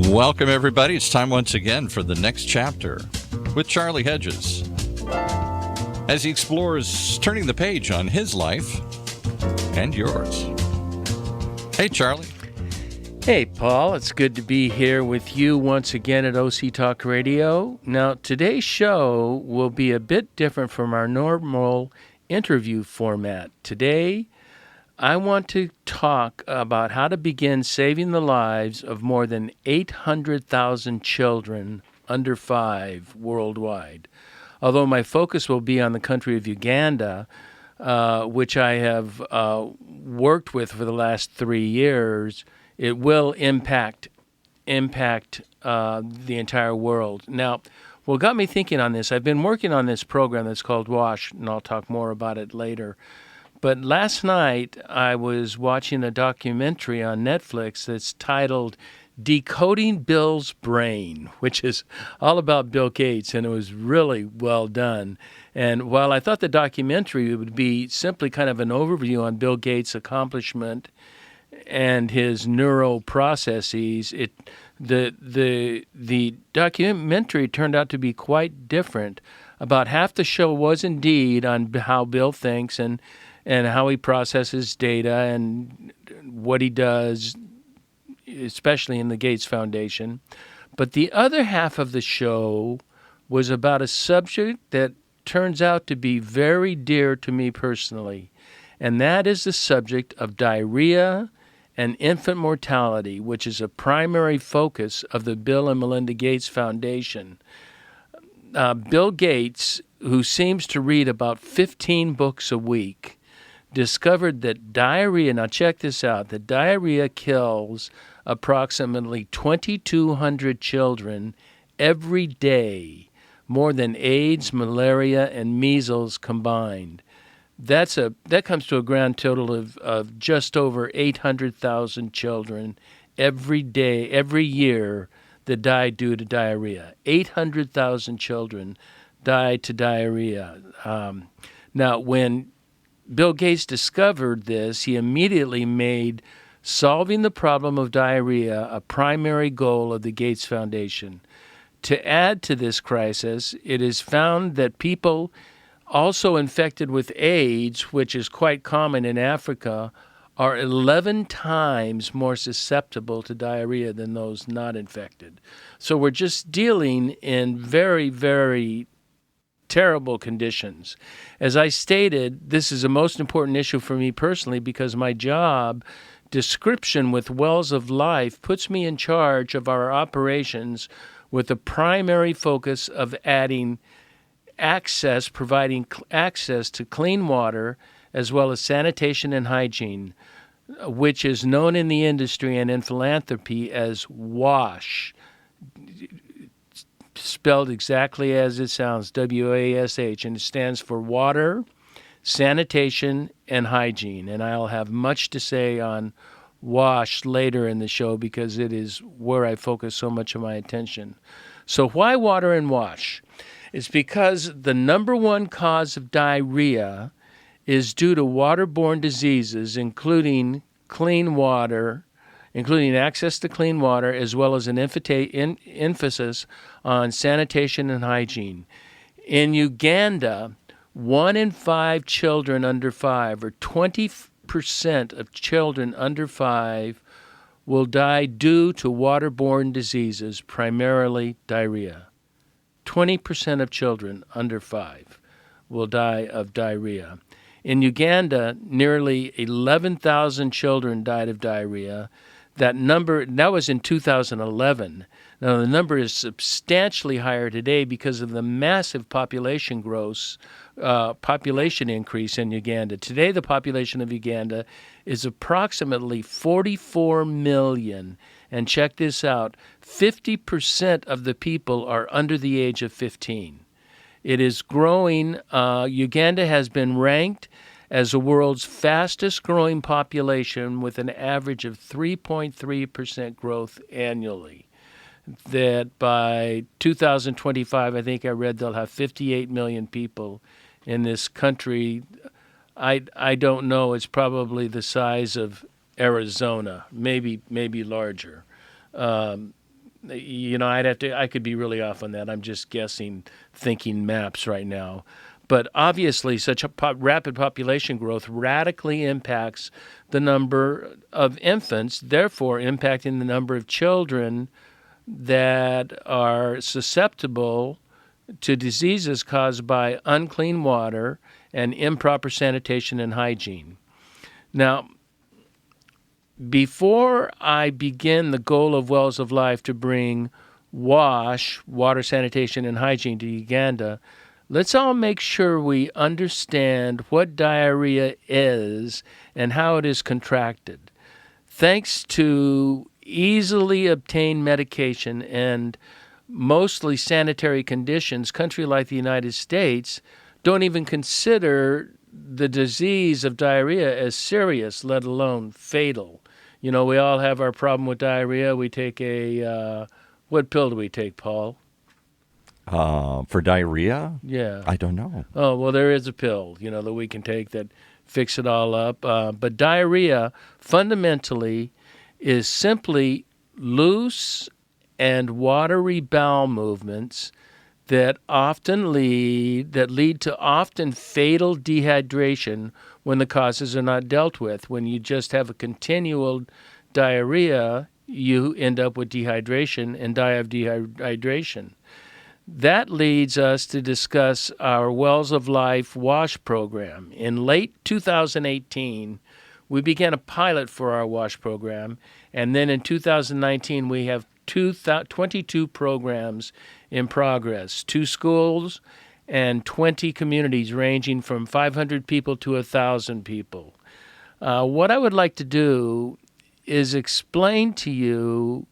Welcome, everybody. It's time once again for the next chapter with Charlie Hedges as he explores turning the page on his life and yours. Hey, Charlie. Hey, Paul. It's good to be here with you once again at OC Talk Radio. Now, today's show will be a bit different from our normal interview format. Today, I want to talk about how to begin saving the lives of more than 800,000 children under 5 worldwide. Although my focus will be on the country of Uganda, which I have worked with for the last 3 years, it will impact the entire world. Now, what got me thinking on this, I've been working on this program that's called WASH, and I'll talk more about it later. But last night, I was watching a documentary on Netflix that's titled Decoding Bill's Brain, which is all about Bill Gates, and it was really well done. And while I thought the documentary would be simply kind of an overview on Bill Gates' accomplishment and his neuro-processes, the documentary turned out to be quite different. About half the show was indeed on how Bill thinks and how he processes data and what he does, especially in the Gates Foundation. But the other half of the show was about a subject that turns out to be very dear to me personally, and that is the subject of diarrhea and infant mortality, which is a primary focus of the Bill and Melinda Gates Foundation. Bill Gates, who seems to read about 15 books a week, discovered that diarrhea, now check this out, that diarrhea kills approximately 2,200 children every day, more than AIDS, malaria, and measles combined. That comes to a grand total of just over 800,000 children every day, every year that die due to diarrhea. 800,000 children die to diarrhea. Now, when Bill Gates discovered this, he immediately made solving the problem of diarrhea a primary goal of the Gates Foundation. To add to this crisis, it is found that people also infected with AIDS, which is quite common in Africa, are 11 times more susceptible to diarrhea than those not infected. So we're just dealing in very, very terrible conditions. As I stated, this is a most important issue for me personally because my job description with Wells of Life puts me in charge of our operations with the primary focus of providing access to clean water as well as sanitation and hygiene, which is known in the industry and in philanthropy as WASH, spelled exactly as it sounds, W-A-S-H, and it stands for water, sanitation, and hygiene. And I'll have much to say on WASH later in the show because it is where I focus so much of my attention. So why water and WASH? It's because the number one cause of diarrhea is due to waterborne diseases, including access to clean water, as well as an emphasis on sanitation and hygiene. In Uganda, 1 in 5 children under 5, or 20% of children under 5, will die due to waterborne diseases, primarily diarrhea. 20% of children under 5 will die of diarrhea. In Uganda, nearly 11,000 children died of diarrhea. That was in 2011. Now, the number is substantially higher today because of the massive population increase in Uganda. Today, the population of Uganda is approximately 44 million. And check this out, 50% of the people are under the age of 15. It is growing. Uganda has been ranked as the world's fastest growing population with an average of 3.3% growth annually. That by 2025, I think I read they'll have 58 million people in this country. I don't know. It's probably the size of Arizona, maybe larger. I could be really off on that. I'm just guessing, thinking maps right now. But obviously, such a rapid population growth radically impacts the number of infants, therefore impacting the number of children that are susceptible to diseases caused by unclean water and improper sanitation and hygiene. Now, before I begin the goal of Wells of Life to bring WASH, water, sanitation, and hygiene, to Uganda, let's all make sure we understand what diarrhea is and how it is contracted. Thanks to easily obtained medication and mostly sanitary conditions, countries like the United States don't even consider the disease of diarrhea as serious, let alone fatal. We all have our problem with diarrhea. We take what pill do we take, Paul? For diarrhea? Yeah. I don't know. Oh, well, there is a pill, that we can take that fix it all up. But diarrhea fundamentally is simply loose and watery bowel movements that lead to often fatal dehydration when the causes are not dealt with. When you just have a continual diarrhea, you end up with dehydration and die of dehydration. That leads us to discuss our Wells of Life WASH program. In late 2018, we began a pilot for our WASH program, and then in 2019, we have 22 programs in progress, 2 schools and 20 communities ranging from 500 people to 1,000 people. What I would like to do is explain to you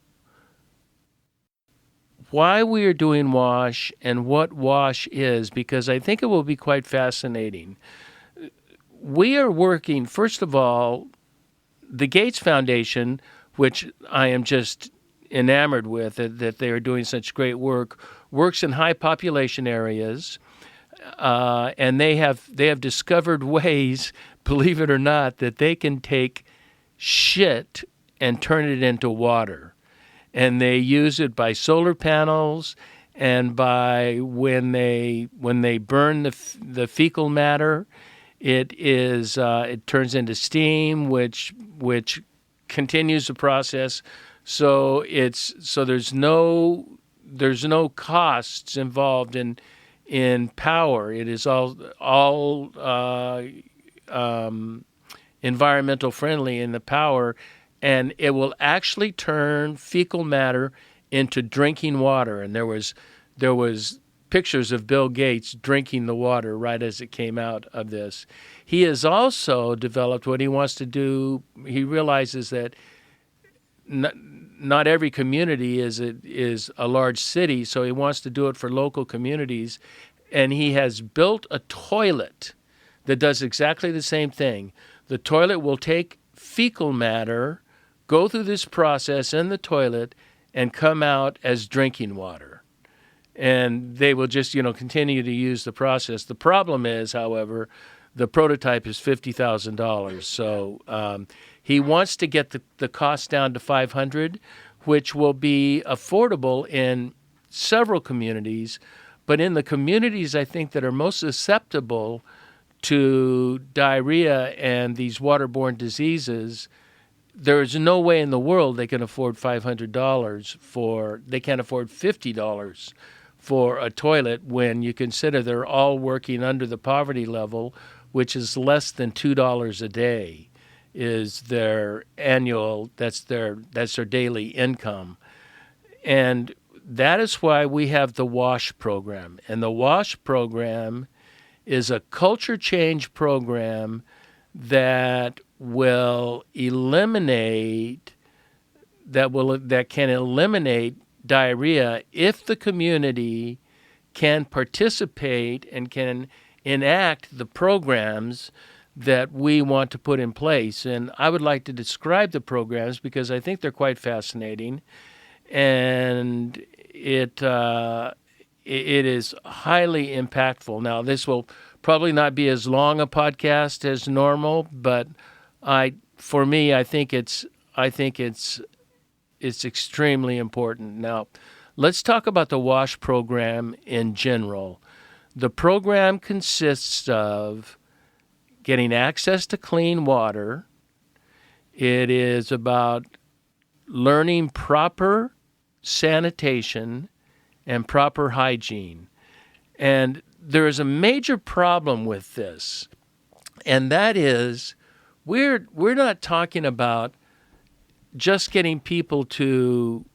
why we are doing WASH and what WASH is, because I think it will be quite fascinating. We are working, first of all, the Gates Foundation, which I am just enamored with, that they are doing such great work, works in high population areas, and they have discovered ways, believe it or not, that they can take shit and turn it into water. And they use it by solar panels and by when they burn the fecal matter, it turns into steam, which continues the process. So there's no costs involved in power. It is all environmental friendly in the power, and it will actually turn fecal matter into drinking water. And there was pictures of Bill Gates drinking the water right as it came out of this. He has also developed what he wants to do. He realizes that not every community is a large city, so he wants to do it for local communities. And he has built a toilet that does exactly the same thing. The toilet will take fecal matter, go through this process in the toilet, and come out as drinking water. And they will just, continue to use the process. The problem is, however, the prototype is $50,000. So he wants to get the cost down to $500, which will be affordable in several communities. But in the communities, I think, that are most susceptible to diarrhea and these waterborne diseases, there is no way in the world they can afford $500 they can't afford $50 for a toilet when you consider they're all working under the poverty level, which is less than $2 a day is their annual, that's their daily income. And that is why we have the WASH program. And the WASH program is a culture change program that will that can eliminate diarrhea if the community can participate and can enact the programs that we want to put in place. And I would like to describe the programs because I think they're quite fascinating, and it is highly impactful. Now, this will probably not be as long a podcast as normal, but I think it's it's extremely important. Now, let's talk about the WASH program in general. The program consists of getting access to clean water. It is about learning proper sanitation and proper hygiene. And there is a major problem with this, and that is we're not talking about just getting people to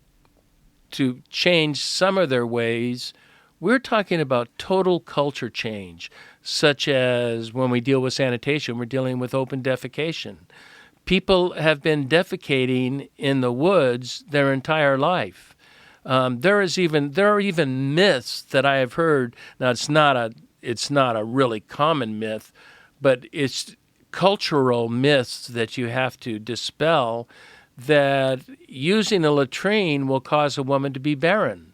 change some of their ways. We're talking about total culture change, such as when we deal with sanitation, we're dealing with open defecation. People have been defecating in the woods their entire life. There are even myths that I have heard. Now, it's not a really common myth, but it's cultural myths that you have to dispel, that using a latrine will cause a woman to be barren.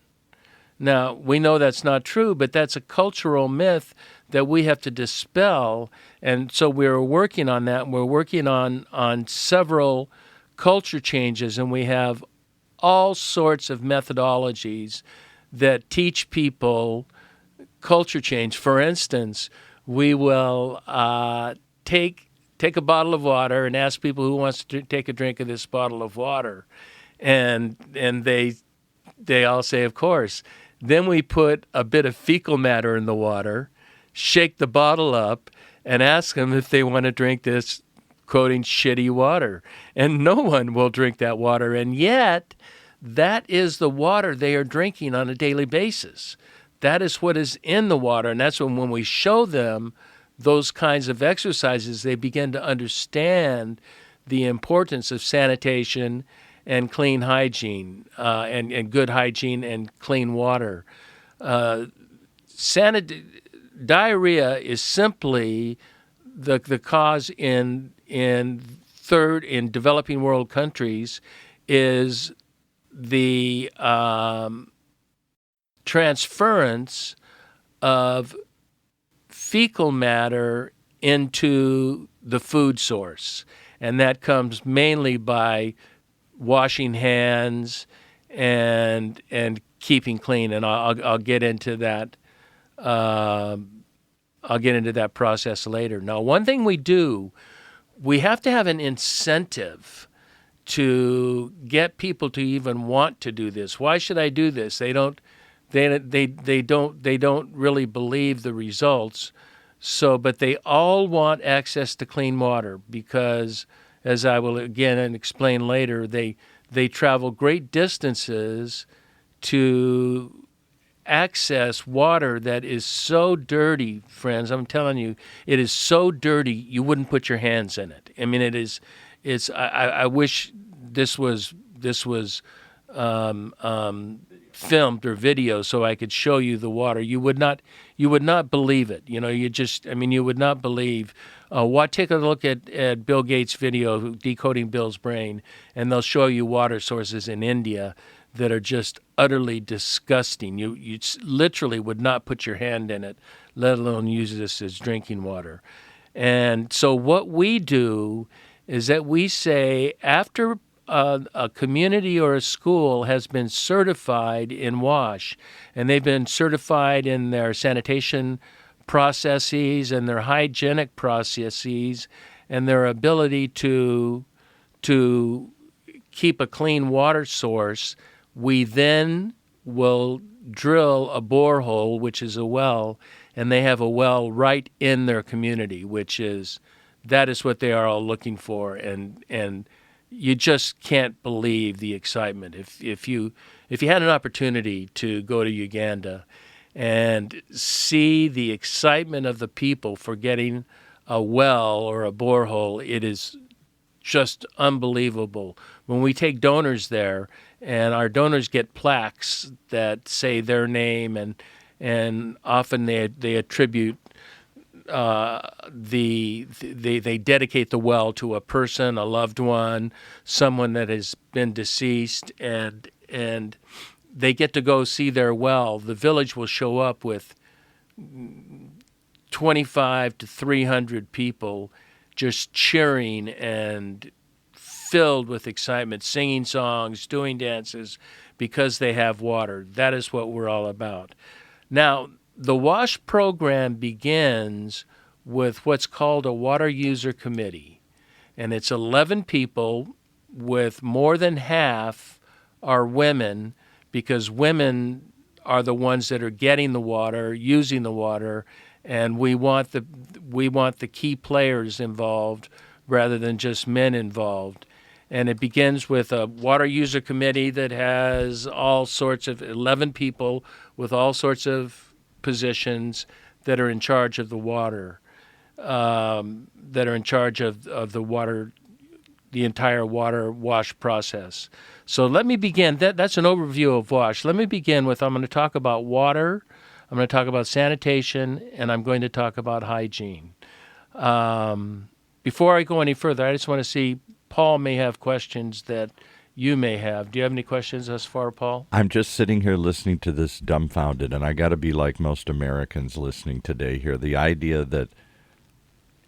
Now, we know that's not true, but that's a cultural myth that we have to dispel. And so we're working on that. We're working on several culture changes, and we have all sorts of methodologies that teach people culture change. For instance, we will take a bottle of water and ask people who wants to take a drink of this bottle of water, and they all say, of course. Then we put a bit of fecal matter in the water, shake the bottle up, and ask them if they want to drink this, quoting, shitty water. And no one will drink that water. And yet, that is the water they are drinking on a daily basis. That is what is in the water. And that's when we show them those kinds of exercises, they begin to understand the importance of sanitation and clean hygiene, and good hygiene and clean water. Diarrhea is simply the cause in developing world countries is the transference of fecal matter into the food source, and that comes mainly by washing hands and keeping clean. And I'll get into that. I'll get into that process later. Now, one thing we have to have an incentive to get people to even want to do this. Why should I do this? They don't really believe the results. But they all want access to clean water because, as I will again explain later, they travel great distances to access water that is so dirty, friends. I'm telling you, it is so dirty you wouldn't put your hands in it. I mean, it is. It's. I wish this was filmed or video so I could show you the water. You would not believe it. You would not believe. Take a look at Bill Gates' video, Decoding Bill's Brain, and they'll show you water sources in India that are just utterly disgusting. You literally would not put your hand in it, let alone use this as drinking water. And so what we do is that we say after a community or a school has been certified in WASH, and they've been certified in their sanitation processes and their hygienic processes and their ability to keep a clean water source, we then will drill a borehole, which is a well, and they have a well right in their community, that is what they are all looking for, and you just can't believe the excitement. If you had an opportunity to go to Uganda and see the excitement of the people for getting a well or a borehole, it is just unbelievable. When we take donors there, and our donors get plaques that say their name, and often they attribute they dedicate the well to a person, a loved one, someone that has been deceased, and they get to go see their well. The village will show up with 25 to 300 people just cheering and filled with excitement, singing songs, doing dances, because they have water. That is what we're all about. Now, the WASH program begins with what's called a water user committee, and it's 11 people, with more than half are women, because women are the ones that are getting the water, using the water, and we want the key players involved rather than just men involved. And it begins with a water user committee that has all sorts of 11 people with all sorts of positions that are in charge of the water, that are in charge of the water, the entire water WASH process. So let me begin. That's an overview of WASH. Let me begin with, I'm going to talk about water, I'm going to talk about sanitation, and I'm going to talk about hygiene. Before I go any further, I just want to see, Paul may have questions that you may have. Do you have any questions thus far, Paul? I'm just sitting here listening to this dumbfounded, and I got to be like most Americans listening today here. The idea that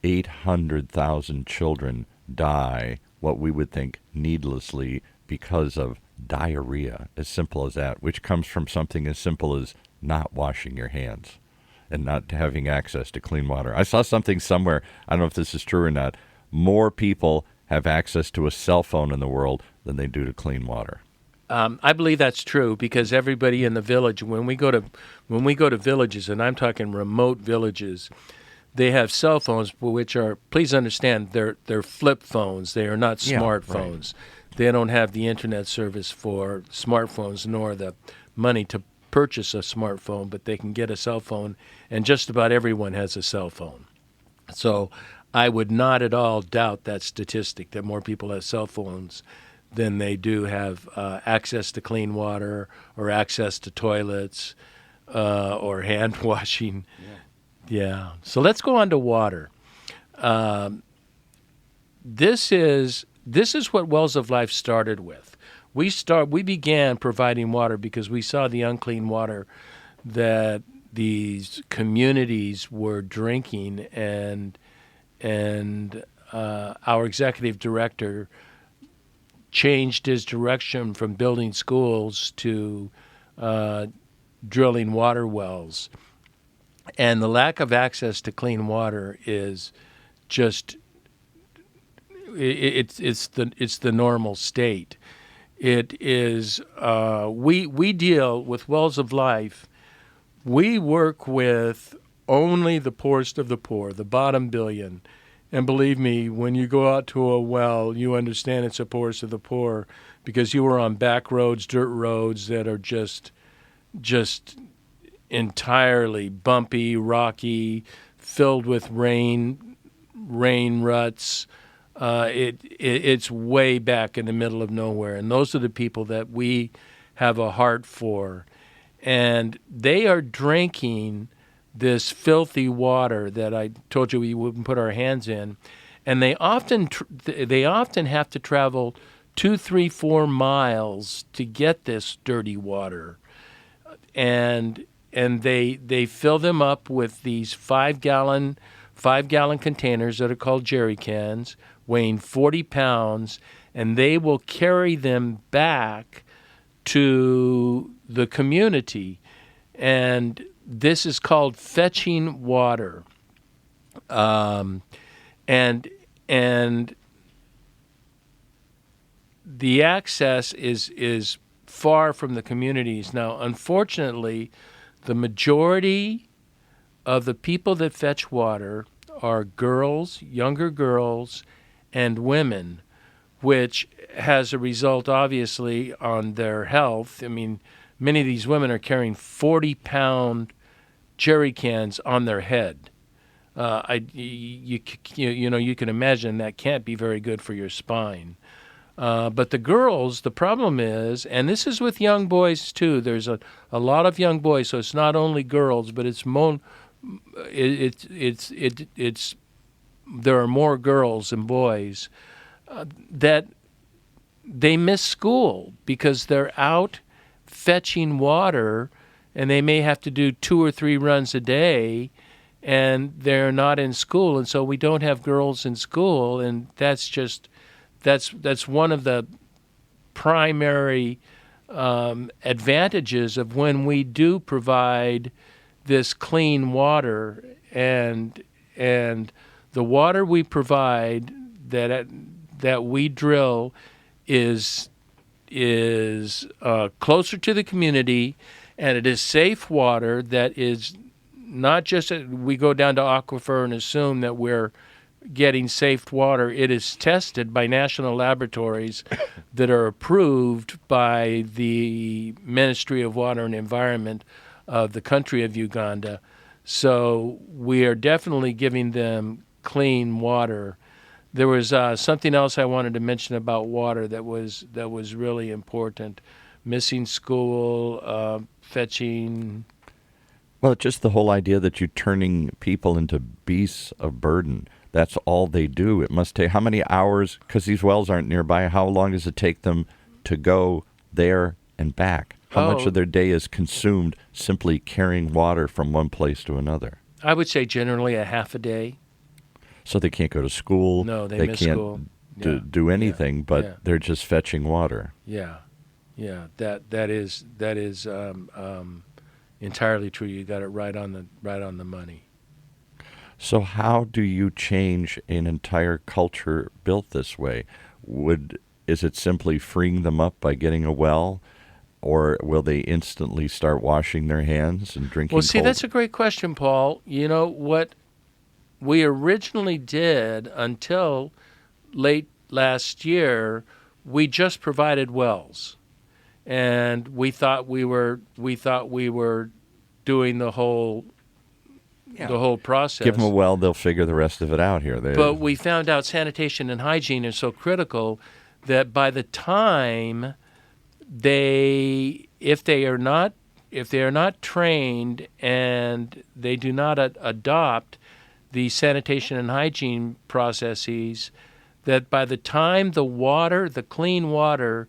800,000 children die, what we would think needlessly, because of diarrhea, as simple as that, which comes from something as simple as not washing your hands and not having access to clean water. I saw something somewhere, I don't know if this is true or not, more people have access to a cell phone in the world than they do to clean water. I believe that's true, because everybody in the village, when we go to villages, and I'm talking remote villages, they have cell phones, which are, please understand, they're flip phones. They are not smartphones. Right. They don't have the internet service for smartphones, nor the money to purchase a smartphone, but they can get a cell phone, and just about everyone has a cell phone. So I would not at all doubt that statistic, that more people have cell phones than they do have access to clean water or access to toilets or hand washing. Yeah. So let's go on to water. This is what Wells of Life started with. We began providing water because we saw the unclean water that these communities were drinking, and our executive director changed his direction from building schools to drilling water wells. And the lack of access to clean water is just it's the normal state. It is we deal with Wells of Life. We work with only the poorest of the poor, the bottom billion. And believe me, when you go out to a well, you understand it's the poorest of the poor, because you are on back roads, dirt roads that are just entirely bumpy, rocky, filled with rain ruts. It's way back in the middle of nowhere. And those are the people that we have a heart for. And they are drinking this filthy water that I told you we wouldn't put our hands in. And they often have to travel 2, 3, 4 miles to get this dirty water. And they fill them up with these 5-gallon containers that are called jerry cans, weighing 40 pounds, and they will carry them back to the community. And this is called fetching water. And the access is far from the communities. Now, unfortunately, the majority of the people that fetch water are girls, younger girls, and women, which has a result, obviously, on their health. I mean, many of these women are carrying 40-pound jerry cans on their head. You can imagine that can't be very good for your spine. But the girls, the problem is, and this is with young boys too. There's a lot of young boys, so it's not only girls, but there are more girls than boys that they miss school because they're out fetching water, and they may have to do 2 or 3 runs a day, and they're not in school, and so we don't have girls in school, and that's that's one of the primary advantages of when we do provide this clean water, and the water we provide that we drill is closer to the community, and it is safe water that is not just we go down to aquifer and assume that we're getting safe water. It is tested by national laboratories that are approved by the Ministry of Water and Environment of the country of Uganda. So we are definitely giving them clean water. There was something else I wanted to mention about water that was really important. Missing school, fetching. Well, just the whole idea that you're turning people into beasts of burden. That's all they do. It must take how many hours, because these wells aren't nearby, how long does it take them to go there and back? How much of their day is consumed simply carrying water from one place to another? I would say generally a half a day. So they can't go to school. No, they miss school. Do anything, but they're just fetching water. Yeah. That is entirely true. You got it right on the money. So how do you change an entire culture built this way? Is it simply freeing them up by getting a well, or will they instantly start washing their hands and drinking? Well, see, cold? that's a great question, Paul. You know what we originally did until late last year, we just provided wells, and we thought we were doing the whole process. Give them a well, they'll figure the rest of it out here. But we found out sanitation and hygiene are so critical that by the time if they are not trained and they do not adopt the sanitation and hygiene processes, that by the time the clean water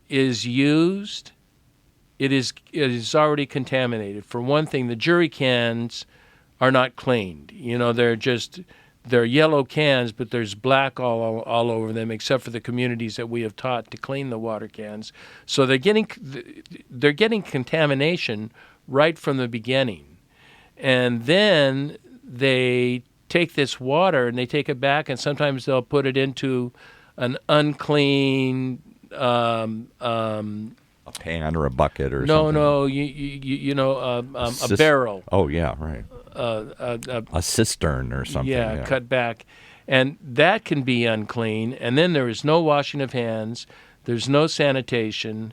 is used, it is already contaminated. For one thing, the jerry cans are not cleaned. You know, they're yellow cans, but there's black all over them, except for the communities that we have taught to clean the water cans. So they're getting contamination right from the beginning, and then they take this water and they take it back, and sometimes they'll put it into an unclean a pan or a bucket or something. A barrel. Oh yeah, right. A cistern or something. Yeah, cut back, and that can be unclean. And then there is no washing of hands. There's no sanitation,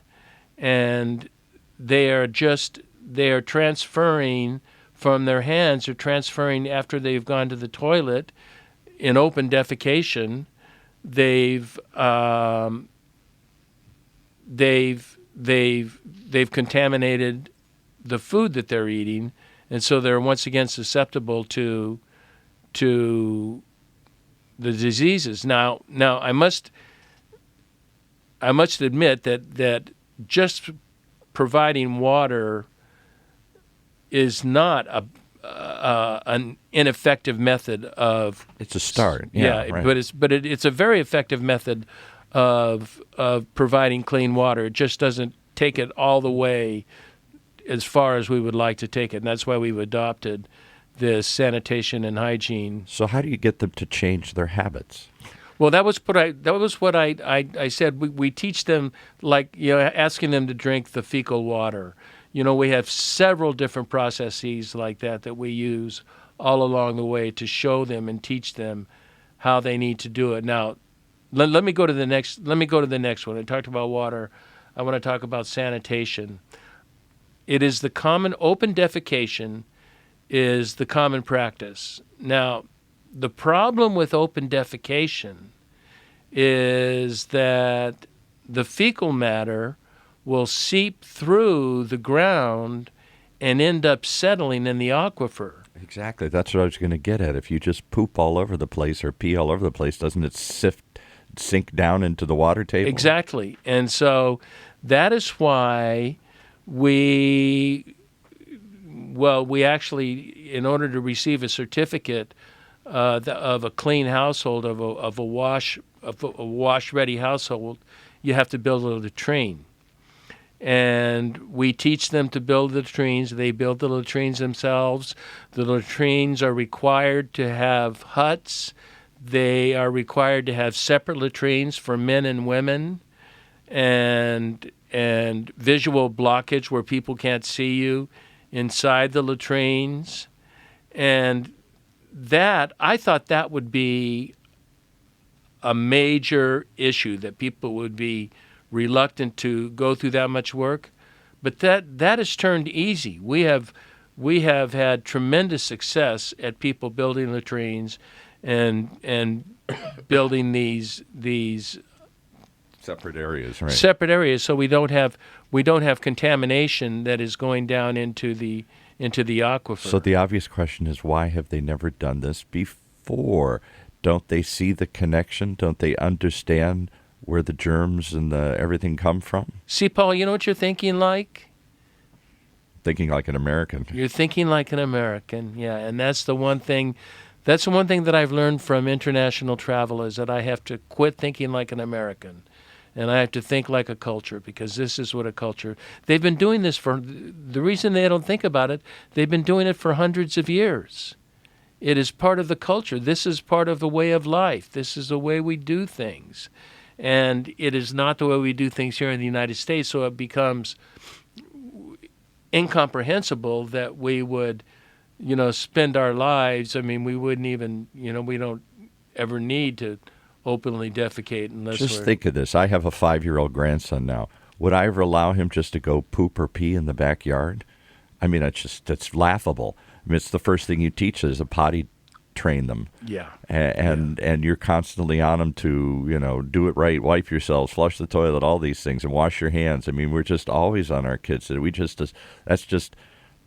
and they are transferring from their hands. They're transferring after they've gone to the toilet in open defecation. They've contaminated the food that they're eating, and so they're once again susceptible to the diseases. Now I must admit that just providing water is not an ineffective method of. It's a start. Right. but it's a very effective method of providing clean water. It just doesn't take it all the way as far as we would like to take it, and that's why we've adopted this sanitation and hygiene. So how do you get them to change their habits? Well, that was what I said. We teach them, asking them to drink the fecal water. We have several different processes like that we use all along the way to show them and teach them how they need to do it. Now, let me go to the next one. I talked about water. I want to talk about sanitation. It is the common open defecation is the common practice. Now, the problem with open defecation is that the fecal matter will seep through the ground and end up settling in the aquifer. Exactly. That's what I was going to get at. If you just poop all over the place or pee all over the place, doesn't it sink down into the water table? Exactly. And so that is why we actually, in order to receive a certificate of a clean household, of a wash-ready household, you have to build a latrine. And we teach them to build the latrines. They build the latrines themselves. The latrines are required to have huts. They are required to have separate latrines for men and women, and visual blockage where people can't see you inside the latrines. And that, I thought that would be a major issue, that people would be reluctant to go through that much work. But that has turned easy. We have had tremendous success at people building latrines and building these separate areas, right? Separate areas, so we don't have contamination that is going down into the aquifer. So the obvious question is, why have they never done this before? Don't they see the connection? Don't they understand where the germs and everything come from? See, Paul, you know what you're thinking like? Thinking like an American. You're thinking like an American, yeah. And that's the one thing that I've learned from international travel, is that I have to quit thinking like an American. And I have to think like a culture, because this is what a culture... They've been doing this for... The reason they don't think about it, they've been doing it for hundreds of years. It is part of the culture. This is part of the way of life. This is the way we do things. And it is not the way we do things here in the United States, so it becomes incomprehensible that we would, spend our lives... I mean, we wouldn't even, we don't ever need to openly defecate unless Just think of this. I have a 5-year-old grandson now. Would I ever allow him just to go poop or pee in the backyard? I mean, it's laughable. I mean, it's the first thing you teach is a potty train them. Yeah. And you're constantly on them to, do it right, wipe yourselves, flush the toilet, all these things, and wash your hands. I mean, we're just always on our kids. That's just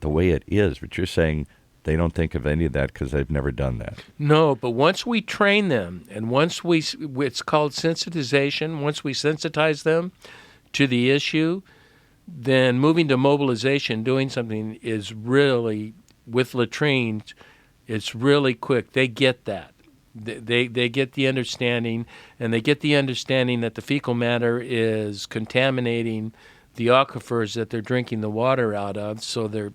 the way it is. But you're saying they don't think of any of that because they've never done that. No, but once we train them, and once it's called sensitization, once we sensitize them to the issue, then moving to mobilization, doing something is really, with latrines, it's really quick. They get that. They get the understanding, and they get the understanding that the fecal matter is contaminating the aquifers that they're drinking the water out of, so they're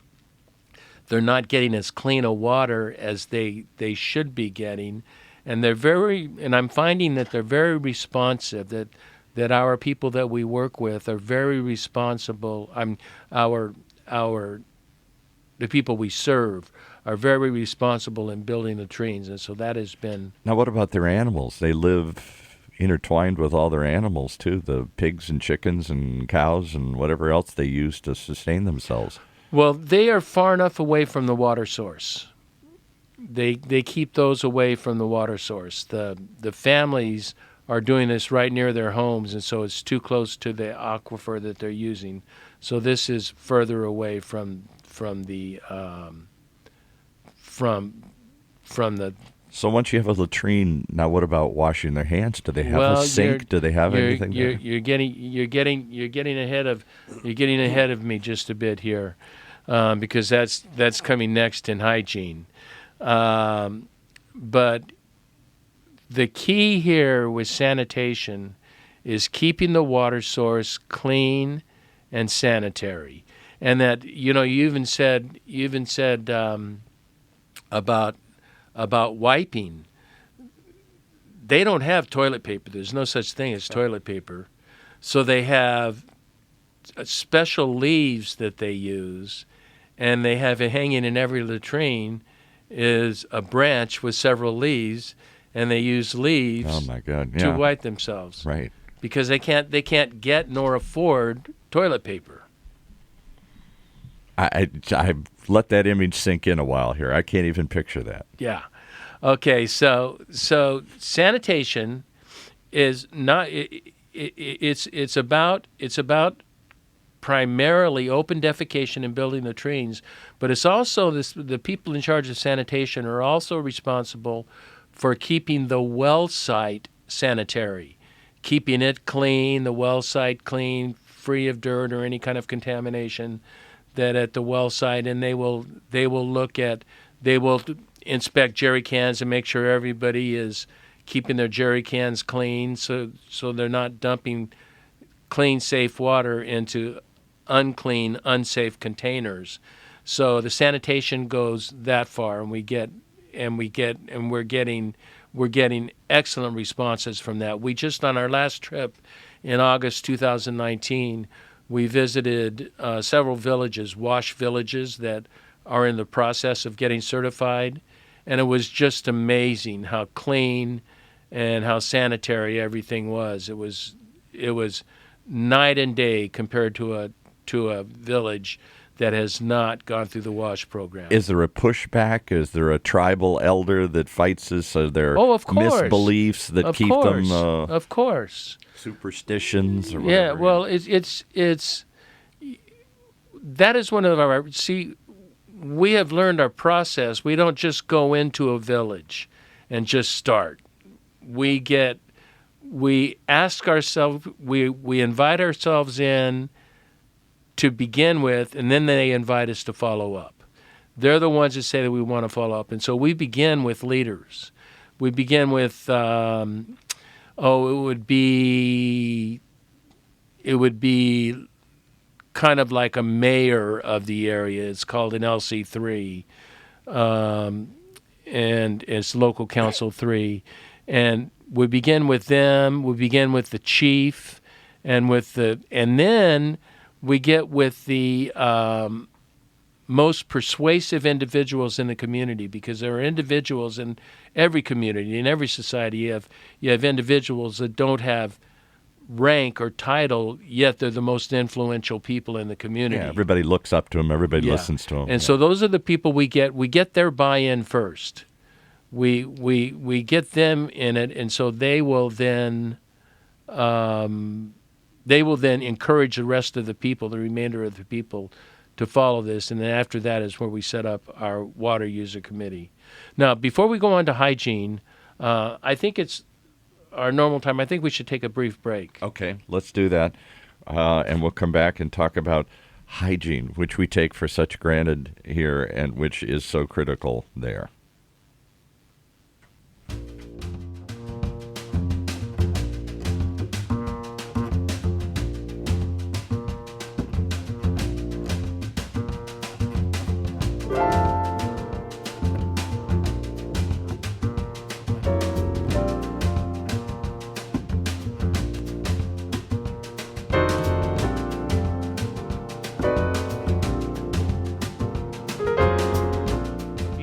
not getting as clean a water as they should be getting. And I'm finding that they're very responsive, that our people that we work with are very responsible. The people we serve are very responsible in building latrines, and so that has been... Now, what about their animals? They live intertwined with all their animals, too, the pigs and chickens and cows and whatever else they use to sustain themselves. Well, they are far enough away from the water source. They keep those away from the water source. The families are doing this right near their homes, and so it's too close to the aquifer that they're using. So this is further away from the. So once you have a latrine, now what about washing their hands? Do they have a sink? Do they have anything there? You're getting ahead of me just a bit here, because that's coming next in hygiene. But the key here with sanitation is keeping the water source clean and sanitary, and that you even said about wiping. They don't have toilet paper. There's no such thing as toilet paper. So they have special leaves that they use, and they have it hanging in every latrine is a branch with several leaves, and they use leaves to wipe themselves. Right. Because they can't get nor afford toilet paper. I let that image sink in a while here. I can't even picture that. Yeah. Okay. So sanitation is not. It's about primarily open defecation and building latrines, but it's also the people in charge of sanitation are also responsible for keeping the well site sanitary, keeping it clean, the well site clean, free of dirt or any kind of contamination that at the well site, and they will inspect jerry cans and make sure everybody is keeping their jerry cans clean, so they're not dumping clean, safe water into unclean, unsafe containers. So the sanitation goes that far, and we're getting excellent responses from that. We just, on our last trip in August 2019, we visited several villages, wash villages that are in the process of getting certified, and it was just amazing how clean and how sanitary everything was. It was night and day compared to a village that has not gone through the WASH program. Is there a pushback? Is there a tribal elder that fights this? Are there of course. misbeliefs that keep them? Of course. Superstitions or whatever? Yeah, well, it's that is one of our, we have learned our process. We don't just go into a village and just start. We ask ourselves, we invite ourselves in to begin with, and then they invite us to follow up. They're the ones that say that we want to follow up. And so we begin with leaders. We begin with, it would be kind of like a mayor of the area. It's called an LC3, and it's local council 3. And we begin with them. We begin with the chief, and then we get with the most persuasive individuals in the community, because there are individuals in every community, in every society. You have individuals that don't have rank or title, yet they're the most influential people in the community. Yeah, everybody looks up to them. Everybody listens to them. And so those are the people we get. We get their buy-in first. We get them in it, and so they will then encourage the rest of the people, the remainder of the people, to follow this. And then after that is where we set up our water user committee. Now, before we go on to hygiene, I think it's our normal time. I think we should take a brief break. Okay, let's do that. And we'll come back and talk about hygiene, which we take for such granted here and which is so critical there.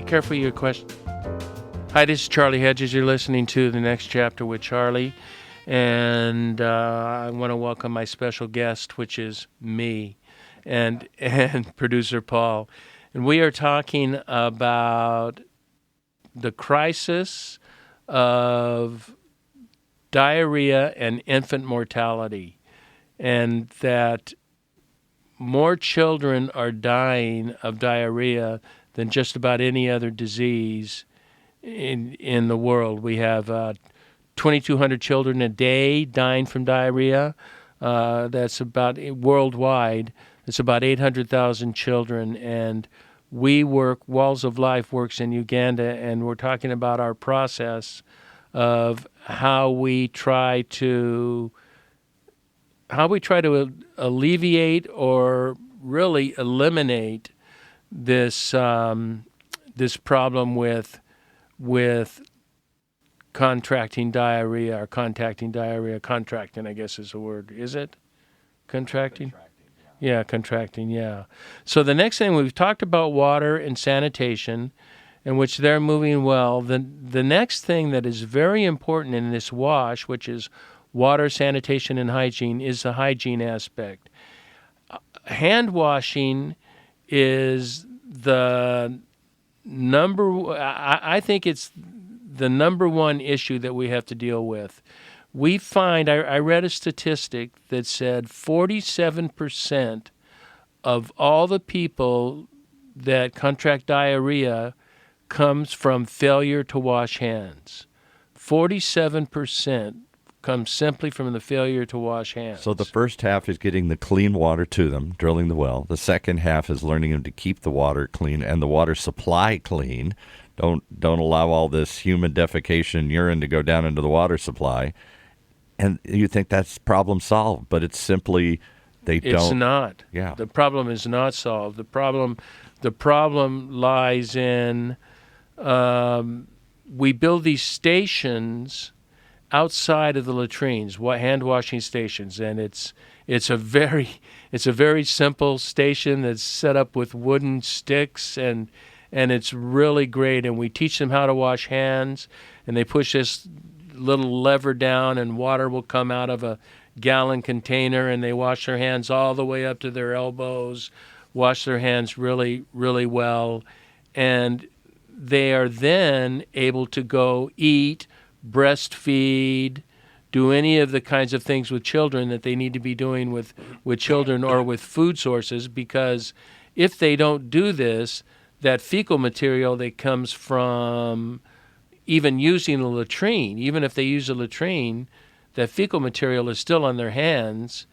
Careful your question. Hi, this is Charlie Hedges. You're listening to The Next Chapter with Charlie. And I want to welcome my special guest, which is me, and producer Paul. And we are talking about the crisis of diarrhea and infant mortality, and that more children are dying of diarrhea than just about any other disease in the world. We have 2,200 children a day dying from diarrhea. That's about, worldwide, it's about 800,000 children. And Walls of Life works in Uganda, and we're talking about our process of how we try to alleviate or really eliminate this problem with contracting diarrhea, or contacting diarrhea. Contracting, I guess, is the word. Is it? Contracting? Yeah, contracting, yeah. So the next thing, we've talked about water and sanitation, in which they're moving well. The next thing that is very important in this WASH, which is water, sanitation, and hygiene, is the hygiene aspect. Hand washing is the I think it's the number one issue that we have to deal with. We find, I read a statistic that said 47% of all the people that contract diarrhea comes from failure to wash hands. 47% comes simply from the failure to wash hands. So the first half is getting the clean water to them, drilling the well. The second half is learning them to keep the water clean and the water supply clean, Don't allow all this human defecation, urine to go down into the water supply. And you think that's problem solved, but it's simply don't. It's not. Yeah. The problem is not solved. The problem lies in we build these stations outside of the latrines, hand washing stations, and it's a very simple station that's set up with wooden sticks, and it's really great. And we teach them how to wash hands, and they push this little lever down, and water will come out of a gallon container, and they wash their hands all the way up to their elbows, wash their hands really, really well, and they are then able to go eat, breastfeed, do any of the kinds of things with children that they need to be doing with children or with food sources, because if they don't do this, that fecal material that comes from even using a latrine, even if they use a latrine, that fecal material is still on their hands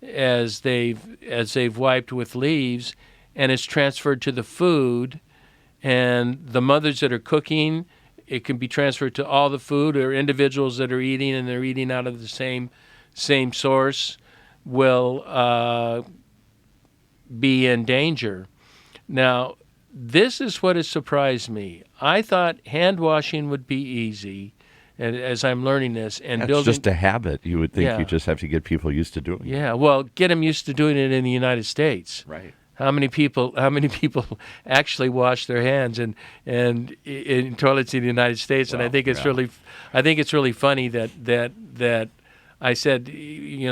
as they've wiped with leaves, and it's transferred to the food. And the mothers that are cooking, it can be transferred to all the food, or individuals that are eating and they're eating out of the same source will be in danger. Now, this is what has surprised me. I thought hand washing would be easy, and as I'm learning this and That's building, just a habit. You would think you just have to get people used to doing it. Yeah, well, get them used to doing it in the United States. Right. How many people actually wash their hands in toilets in the United States? Well, and I think it's really funny that I said,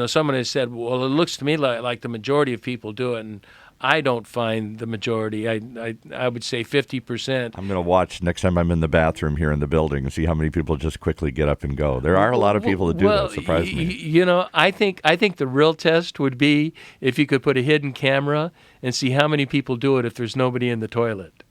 someone has said, well, it looks to me like the majority of people do it, and I don't find the majority. I would say 50%. I'm going to watch next time I'm in the bathroom here in the building and see how many people just quickly get up and go. There are a lot of people that do that. Surprise me. I think the real test would be if you could put a hidden camera and see how many people do it if there's nobody in the toilet.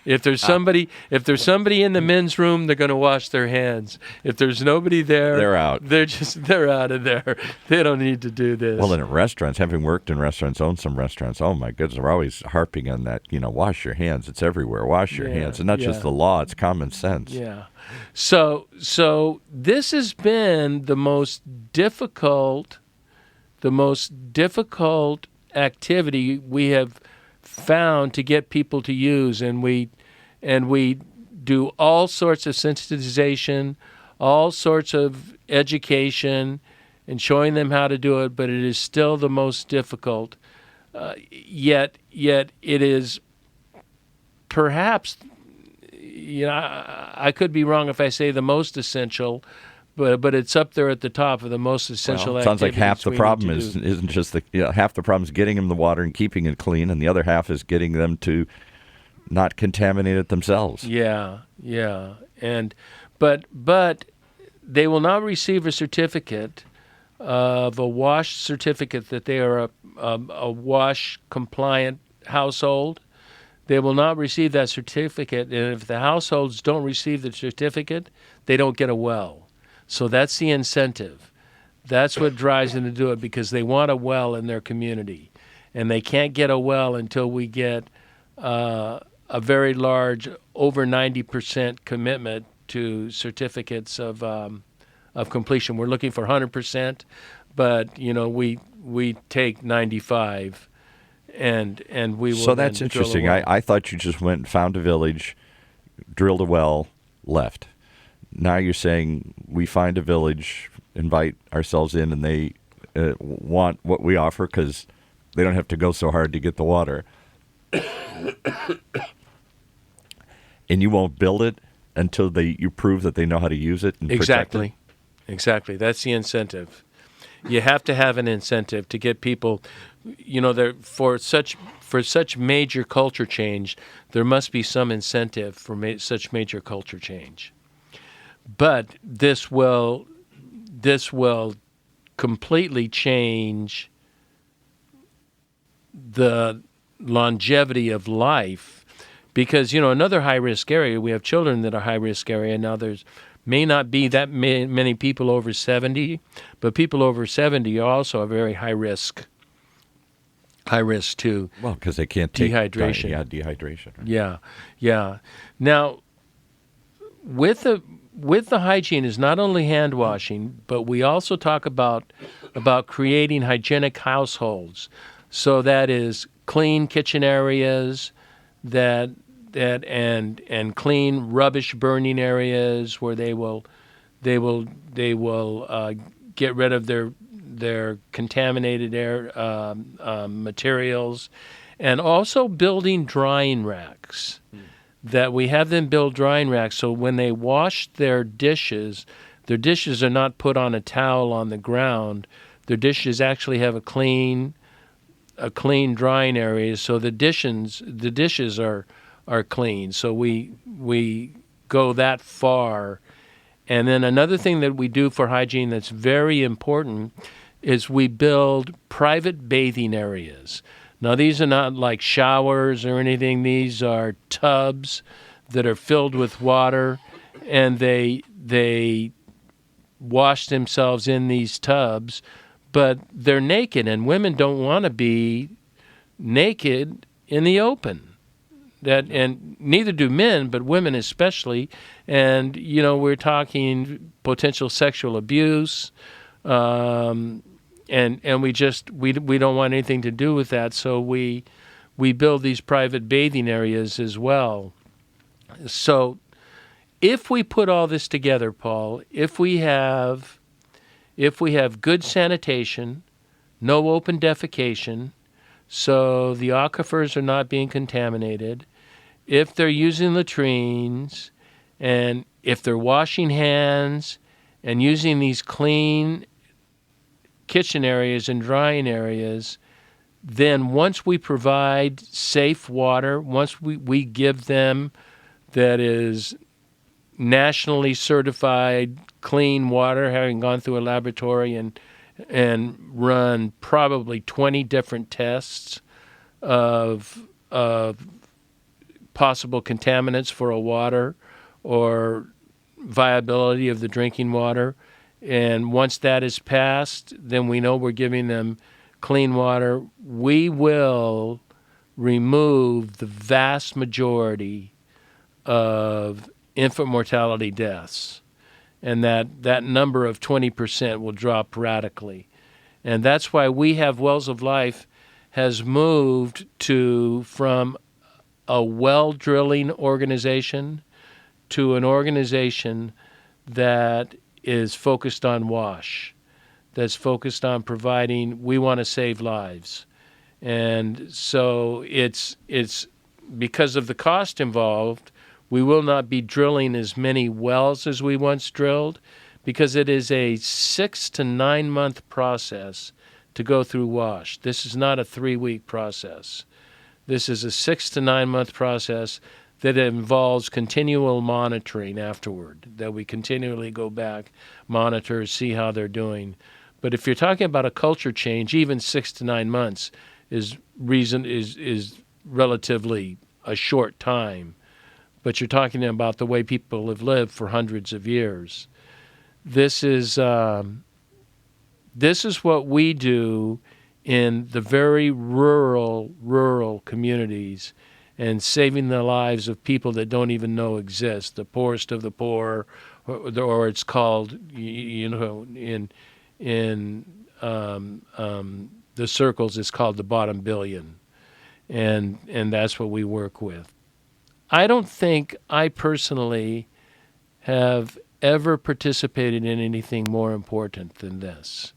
If there's somebody in the men's room, they're going to wash their hands. If there's nobody there, they're out. They're out of there. They don't need to do this. Well, in restaurants, having worked in restaurants, owned some restaurants, oh my goodness, we're always harping on that. Wash your hands. It's everywhere. Wash your hands. And not just the law, it's common sense. Yeah. So this has been the most difficult activity we have found to get people to use, and we do all sorts of sensitization, all sorts of education, and showing them how to do it, but it is still the most difficult. Yet it is perhaps, I could be wrong if I say the most essential, but it's up there at the top of the most essential activities. Sounds like half the problem isn't just half the problem is getting them the water and keeping it clean, and the other half is getting them to not contaminate it themselves. Yeah, but they will not receive a certificate of a WASH certificate that they are a WASH compliant household. They will not receive that certificate, and if the households don't receive the certificate, they don't get a well. So that's the incentive. That's what drives them to do it, because they want a well in their community. And they can't get a well until we get a very large, over 90% commitment to certificates of completion. We're looking for 100%, but we take 95, and we will. So that's interesting. I thought you just went and found a village, drilled a well, left. Now you're saying we find a village, invite ourselves in, and they want what we offer because they don't have to go so hard to get the water. And you won't build it until you prove that they know how to use it and protect it? Exactly. That's the incentive. You have to have an incentive to get people, for such major culture change, there must be some incentive for such major culture change. But this will completely change the longevity of life, because another high-risk area, we have children that are high-risk area. Now there's may not be that many people over 70, but people over 70 are also a very high risk too. Well, because they can't take dehydration. dehydration. Right? Yeah. Now, with the hygiene is not only hand washing, but we also talk about creating hygienic households. So that is clean kitchen areas, and clean rubbish burning areas where they will get rid of their contaminated air materials, and also building drying racks. That we have them build drying racks so when they wash their dishes are not put on a towel on the ground. Their dishes actually have a clean drying area, so the dishes are clean. So we go that far. And then another thing that we do for hygiene that's very important is we build private bathing areas. Now, these are not like showers or anything. These are tubs that are filled with water, and they wash themselves in these tubs, but they're naked, and women don't want to be naked in the open. And neither do men, but women especially. And, we're talking potential sexual abuse, and we don't want anything to do with that, so we build these private bathing areas as well. So if we put all this together, Paul, if we have good sanitation, no open defecation, so the aquifers are not being contaminated, if they're using latrines, and if they're washing hands and using these clean kitchen areas and drying areas, then once we provide safe water, once we give them that is nationally certified clean water, having gone through a laboratory and run probably 20 different tests of possible contaminants for a water or viability of the drinking water. And once that is passed, then we know we're giving them clean water. We will remove the vast majority of infant mortality deaths. And that number of 20% will drop radically. And that's why we have Wells of Life has moved from a well drilling organization to an organization that is focused on WASH, that's focused on providing, we want to save lives. And so it's because of the cost involved, we will not be drilling as many wells as we once drilled, because it is a 6 to 9 month process to go through WASH. This is not a 3-week process. This is a 6 to 9 month process that involves continual monitoring afterward, that we continually go back, monitor, see how they're doing. But if you're talking about a culture change, even 6 to 9 months is relatively a short time. But you're talking about the way people have lived for hundreds of years. This is what we do in the very rural communities, and saving the lives of people that don't even know exist, the poorest of the poor, or it's called, in the circles, it's called the bottom billion, and that's what we work with. I don't think I personally have ever participated in anything more important than this.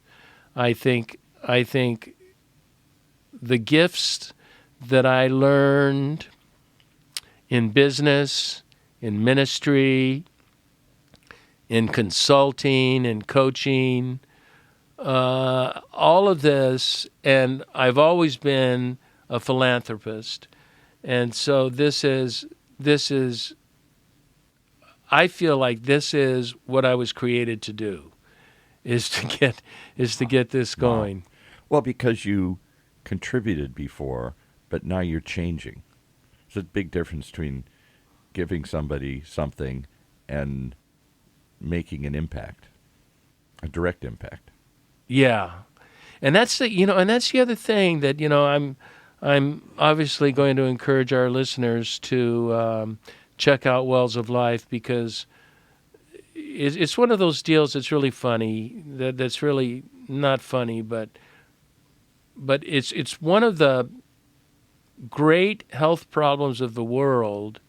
I think the gifts that I learned in business, in ministry, in consulting and coaching, all of this, and I've always been a philanthropist, and so this is I feel like this is what I was created to do, is to get this going. Wow. Well, because you contributed before, but now you're changing. There's a big difference between giving somebody something and making an impact, a direct impact. Yeah, and that's the other thing that I'm obviously going to encourage our listeners to check out Wells of Life, because it's one of those deals that's really funny. That's really not funny, but it's one of the great health problems of the world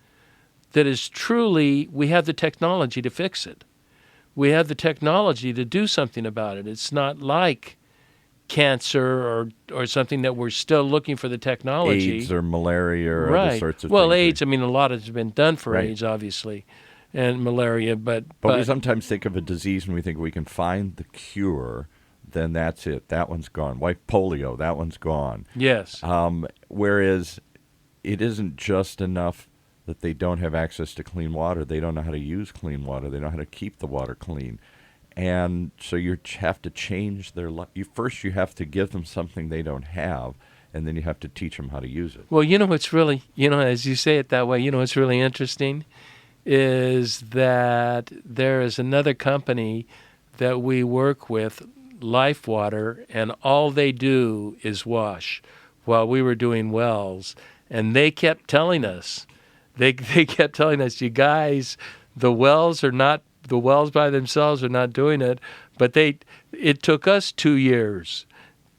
that is truly, we have the technology to fix it. We have the technology to do something about it. It's not like cancer or something that we're still looking for the technology. AIDS or malaria or right. other sorts of well, things. AIDS, I mean, a lot has been done for Right. AIDS, obviously, and malaria, but we sometimes think of a disease and we think we can find the cure, then that's it. That one's gone. Like polio, that one's gone. yes. Whereas it isn't just enough that they don't have access to clean water. They don't know how to use clean water. They don't know how to keep the water clean. And so you have to change their life. First, you have to give them something they don't have, and then you have to teach them how to use it. Well, what's really, as you say it that way, what's really interesting is that there is another company that we work with, Life Water, and all they do is wash while we were doing wells. And they kept telling us, you guys, the wells by themselves are not doing it, but it took us 2 years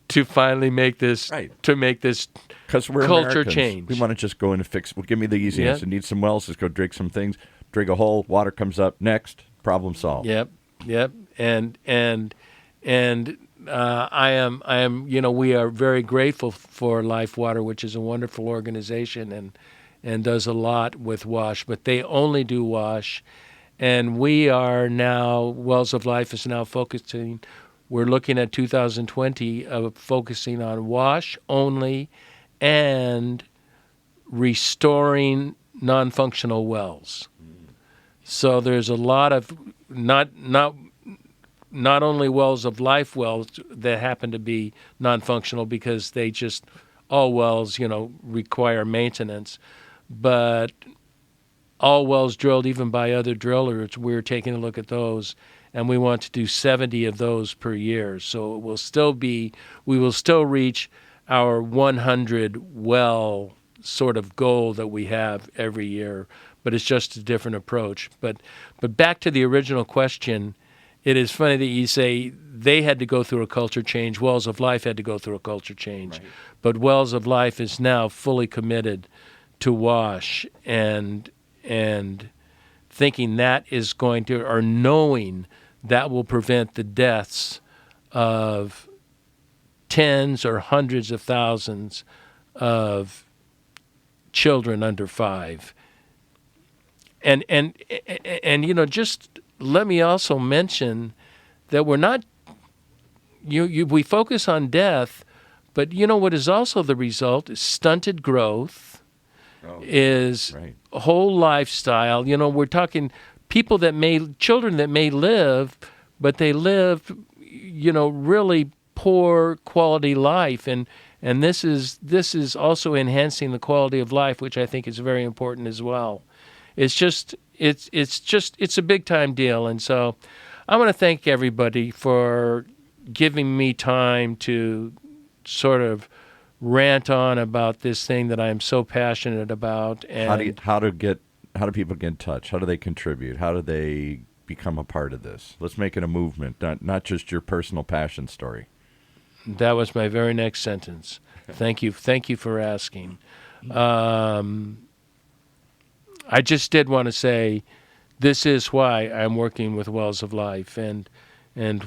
to finally make this, Right. to make this Because we're culture Americans. change. We want to just go in and fix. Well, give me the easy Yep. answer. Need some wells? Let's go dig some things. Dig a hole. Water comes up. Next. Problem solved. Yep. And I am. We are very grateful for Life Water, which is a wonderful organization and does a lot with WASH, but they only do WASH. And we are now, Wells of Life is now focusing, we're looking at 2020 of focusing on WASH only and restoring non-functional wells. So there's a lot of not only Wells of Life wells that happen to be non-functional because they just, all wells, require maintenance, but all wells drilled even by other drillers, we're taking a look at those, and we want to do 70 of those per year. So we will still reach our 100 well sort of goal that we have every year, but it's just a different approach. But back to the original question, it is funny that you say they had to go through a culture change. Wells of Life had to go through a culture change. Right. But Wells of Life is now fully committed to WASH and thinking that is going to, or knowing that will prevent the deaths of tens or hundreds of thousands of children under 5. And just let me also mention that we're not, we focus on death, but what is also the result is stunted growth, is right. a whole lifestyle. We're talking children that may live, but they live, really poor quality life. And this is also enhancing the quality of life, which I think is very important as well. It's a big time deal. And so I want to thank everybody for giving me time to sort of rant on about this thing that I am so passionate about. And How do people get in touch? How do they contribute? How do they become a part of this? Let's make it a movement, not just your personal passion story. that was my very next sentence. Thank you for asking. I just did want to say this is why I'm working with Wells of Life and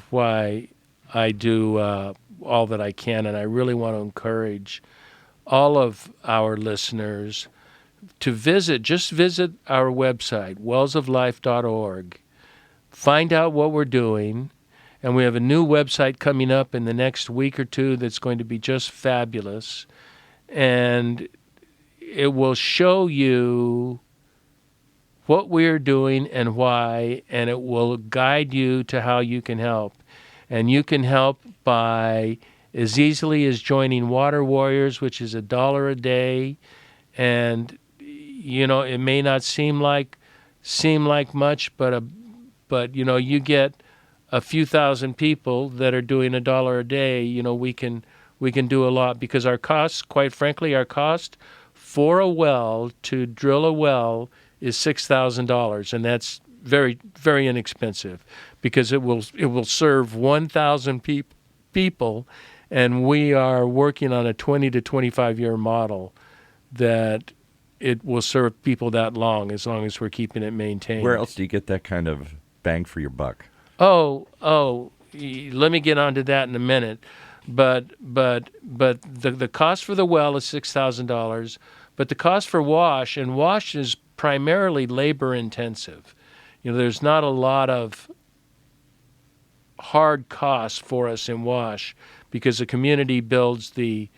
why I do all that I can. And I really want to encourage all of our listeners to visit our website, wellsoflife.org. Find out what we're doing. And we have a new website coming up in the next week or two that's going to be just fabulous. And it will show you what we're doing and why, and it will guide you to how you can help. And you can help by as easily as joining Water Warriors, which is $1 a day. And, it may not seem like much, but you get a few thousand people that are doing $1 a day. We can do a lot, because our cost for a well, to drill a well, is $6,000, and that's very, very inexpensive because it will serve 1,000 people, and we are working on a 20 to 25 year model that it will serve people that long as we're keeping it maintained. Where else do you get that kind of bang for your buck? Let me get onto that in a minute. But the cost for the well is $6,000, but the cost for wash is primarily labor intensive. There's not a lot of hard costs for us in wash because the community builds the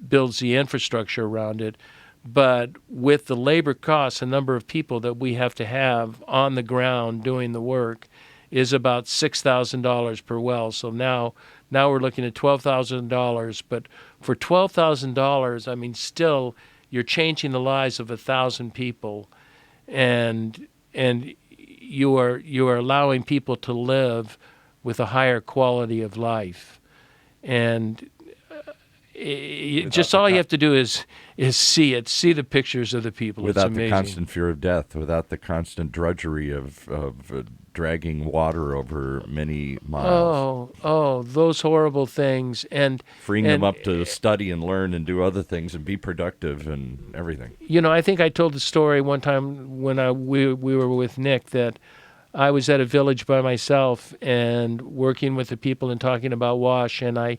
infrastructure around it. But with the labor costs, the number of people that we have to have on the ground doing the work is about $6,000 per well. So now we're looking at $12,000. But for $12,000, I mean, still you're changing the lives of 1,000 people, and you are allowing people to live with a higher quality of life. And just all you have to do is see the pictures of the people. Without it's the amazing. constant fear of death, without the constant drudgery of dragging water over many miles. Oh, those horrible things, and freeing them up to study and learn and do other things and be productive and everything. I think I told the story one time when we were with Nick that I was at a village by myself and working with the people and talking about wash, and I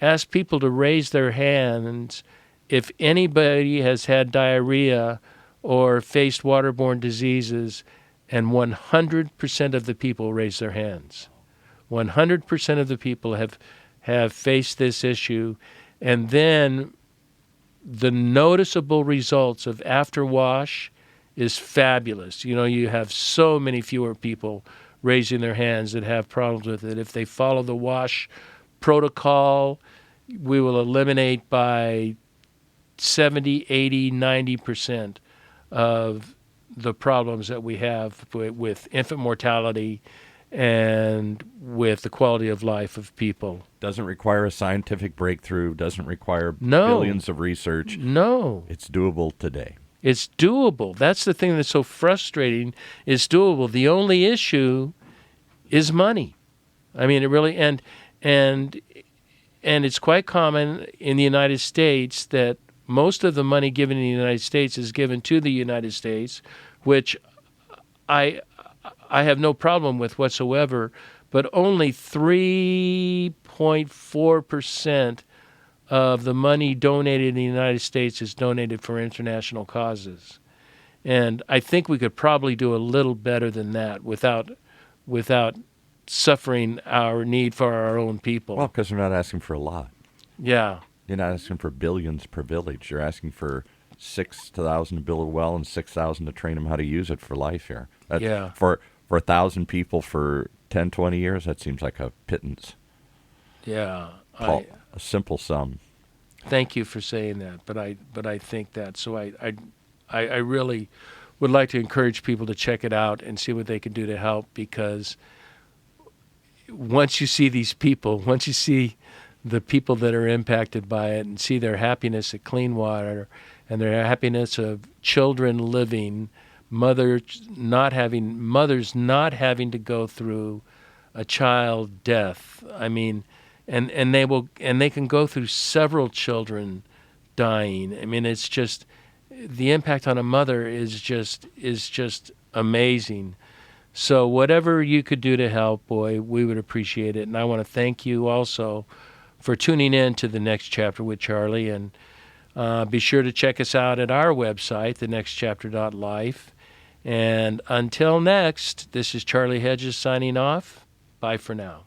asked people to raise their hands if anybody has had diarrhea or faced waterborne diseases, and 100% of the people raised their hands. 100% of the people have faced this issue, and then the noticeable results of after wash is fabulous. You have so many fewer people raising their hands that have problems with it. If they follow the wash protocol, we will eliminate by 70, 80, 90% of the problems that we have with infant mortality and with the quality of life of people. Doesn't require a scientific breakthrough, doesn't require billions of research. No. It's doable today. It's doable. That's the thing that's so frustrating. It's doable. The only issue is money. I mean, it really, and it's quite common in the United States that most of the money given in the United States is given to the United States, which I have no problem with whatsoever, but only 3.4% of the money donated in the United States is donated for international causes. And I think we could probably do a little better than that without suffering our need for our own people. Well, because we're not asking for a lot. Yeah. You're not asking for billions per village. You're asking for 6,000 to build a well and 6,000 to train them how to use it for life here. Yeah. For 1,000 people for 10, 20 years, that seems like a pittance. Yeah. A simple sum. Thank you for saying that, but I think that. So I really would like to encourage people to check it out and see what they can do to help, because once you see these people, once you see the people that are impacted by it and see their happiness at clean water and their happiness of children living, mothers not having to go through a child death. I mean, and they can go through several children dying. I mean, it's just the impact on a mother is just amazing. So whatever you could do to help, boy, we would appreciate it. And I want to thank you also for tuning in to The Next Chapter with Charlie. And be sure to check us out at our website, thenextchapter.life. And until next, this is Charlie Hedges signing off. Bye for now.